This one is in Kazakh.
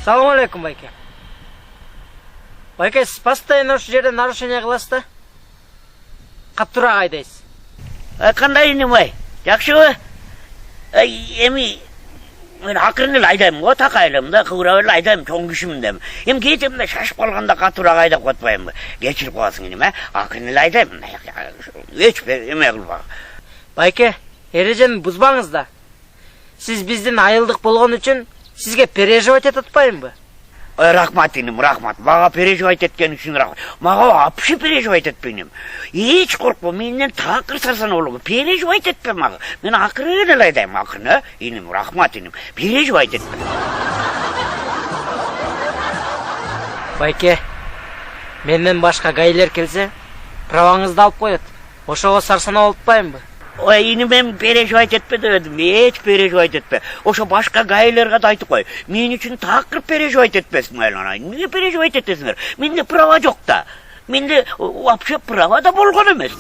Салам алейкум, байке. Байке, сіз постоянно ошол жерде нарушение кыласыз да? Каттуураак айдайсыз. Кандай иним бай? Жакшыбы? Эми мен акырын эле айдайм го, такайлым да, кыбырап эле айдайм, чоң кишимин дейм. Эми кетимде шашып калганда каттуураак айдап коетпаймынбы? Кечирип коесуң иним, акырын эле айдайм. Эч эме кылбагы. Байке, эрежени бузбаңыз да. Сиз биздин айылдык болгон үчүн сизге переживать этип атпаймынбы? Рахмат иним, рахмат. Мага переживать эткен үчүн рахмат. Мага вообще переживать этпейм. Эч коркпо, менден такыр сарсан болобу. Переживать этпе мага. Мен акырын эле айдайм, акырын, иним, рахмат иним. Переживать этпе. Байке, менден башка гайлер келсе, праваңызды алып коет. Ошого сарсанап атпаймынбы? Ой, иним, мен переживать этпе дедим. Эч переживать этпе. Ошо башка гайлерге да айтып кой. Мен үчүн такыр переживать этпесиң айлана. Эмнеге переживать этесиңер? Менде права жок да. Менде вообще права да болгон эмес.